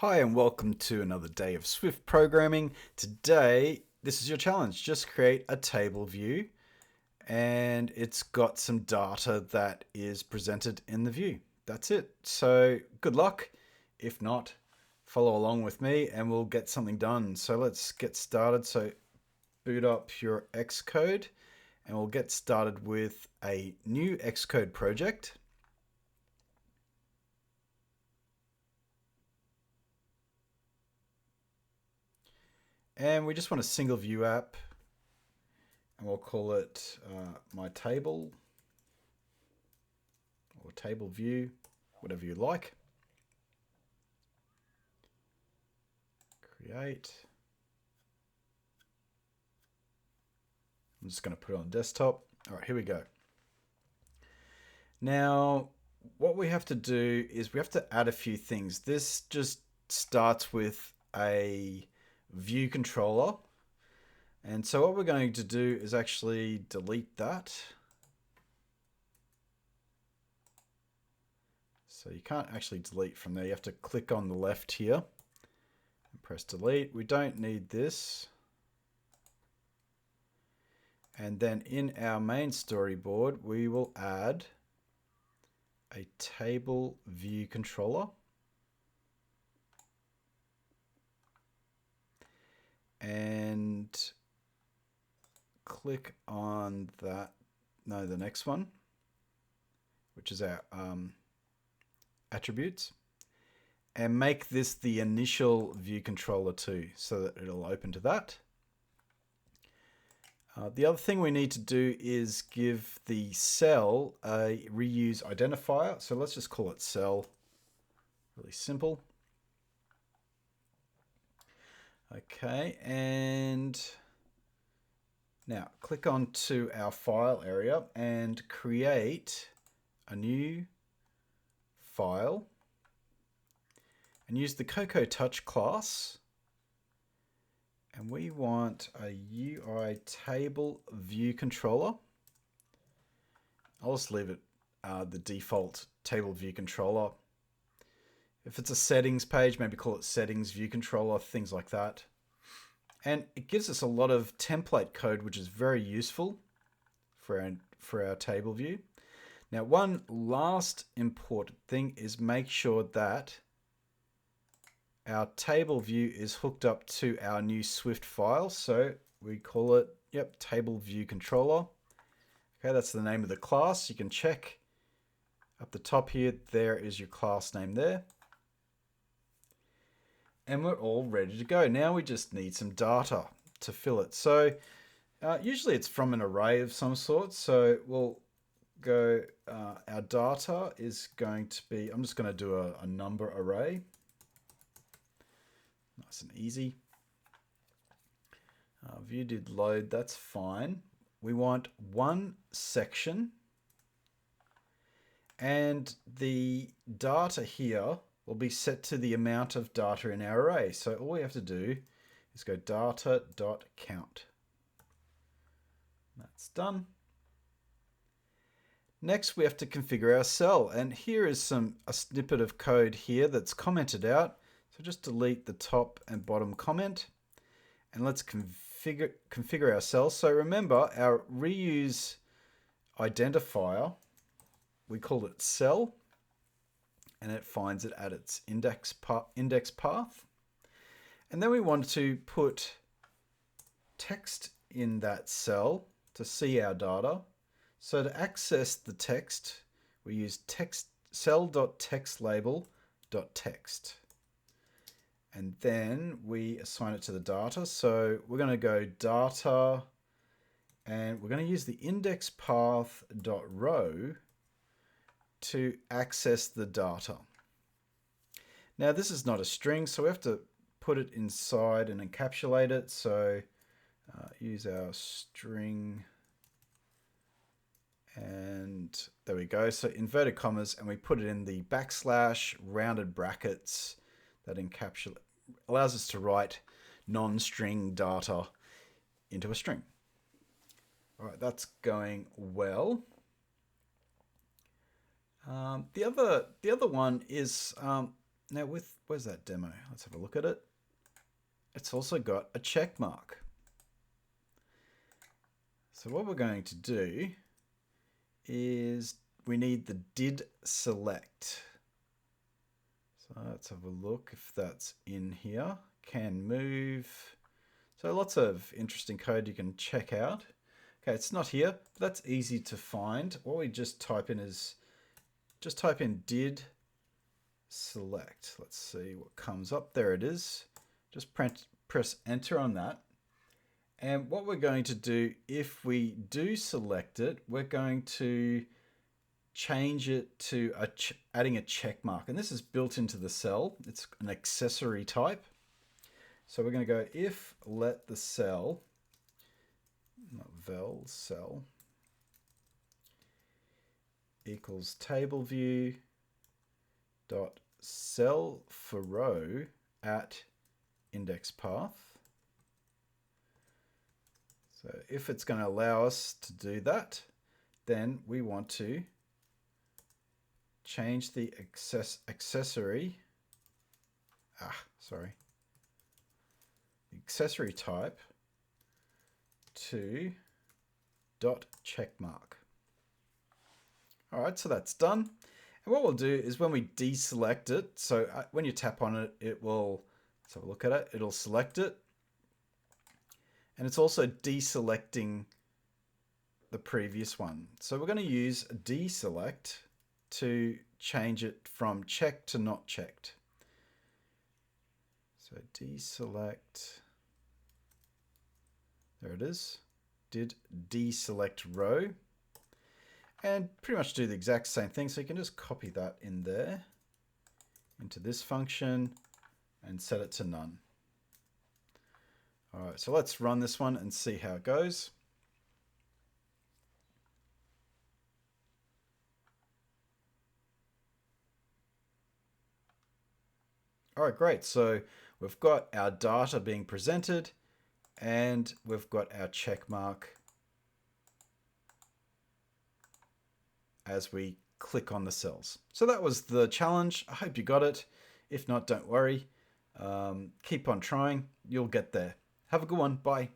Hi and welcome to another day of Swift programming. Today, this is your challenge. Just create a table view and it's got some data that is presented in the view. That's it. So good luck. If not, follow along with me and we'll get something done. So let's get started. So boot up your Xcode and we'll get started with a new Xcode project. And we just want a single view app, and we'll call it MyTable or table view, whatever you like. Create. I'm just going to put it on desktop. All right, here we go. Now, what we have to do is we have to add a few things. This just starts with a view controller. And so what we're going to do is actually delete that. So you can't actually delete from there. You have to click on the left here and press delete. We don't need this. And then in our main storyboard, we will add a table view controller. And click on that, no, the next one, which is our attributes, and make this the initial view controller too, so that it'll open to that. The other thing we need to do is give the cell a reuse identifier. So let's just call it cell, really simple. Okay, and now click onto our file area and create a new file and use the Cocoa Touch class. And we want a UI table view controller. I'll just leave it the default table view controller. If it's a settings page, maybe call it settings view controller, things like that. And it gives us a lot of template code, which is very useful for our table view. Now, one last important thing is make sure that our table view is hooked up to our new Swift file. So we call it, table view controller. Okay, that's the name of the class. You can check up the top here. There is your class name there. And we're all ready to go. Now we just need some data to fill it. So usually it's from an array of some sort. So we'll go, our data is going to be, I'm just going to do a number array. Nice and easy. View did load, that's fine. We want one section, and the data here will be set to the amount of data in our array. So all we have to do is go data.count. That's done. Next, we have to configure our cell, and here is a snippet of code here that's commented out. So just delete the top and bottom comment, and let's configure our cell. So remember, our reuse identifier, we called it cell, and it finds it at its index path. And then we want to put text in that cell to see our data. So to access the text, we use cell.textLabel.text. And then we assign it to the data. So we're going to go data, and we're going to use the index path.row to access the data. Now this is not a string, so we have to put it inside and encapsulate it. So use our string, and there we go. So inverted commas, and we put it in the backslash rounded brackets that allows us to write non-string data into a string. All right, that's going well. The other one is Now where's that demo? Let's have a look at it. It's also got a check mark. So what we're going to do is we need the did select. So let's have a look if that's in here. Can move. So lots of interesting code you can check out. Okay, it's not here, but that's easy to find. What we just type in is, just type in did select. Let's see what comes up. There it is. Just press enter on that. And what we're going to do, if we do select it, we're going to change it to adding a check mark. And this is built into the cell. It's an accessory type. So we're going to go if let the cell, not vel, cell, equals tableview dot cell for row at index path. So if it's going to allow us to do that, then we want to change the accessory type to dot checkmark. All right, so that's done. And what we'll do is when we deselect it, so when you tap on it, it will, let's have a look at it, it'll select it. And it's also deselecting the previous one. So we're going to use deselect to change it from checked to not checked. So deselect, there it is, did deselect row, and pretty much do the exact same thing. So you can just copy that in there into this function and set it to none. All right, so let's run this one and see how it goes. All right, great. So we've got our data being presented and we've got our check mark as we click on the cells. So that was the challenge. I hope you got it. If not, don't worry. Keep on trying. You'll get there. Have a good one. Bye.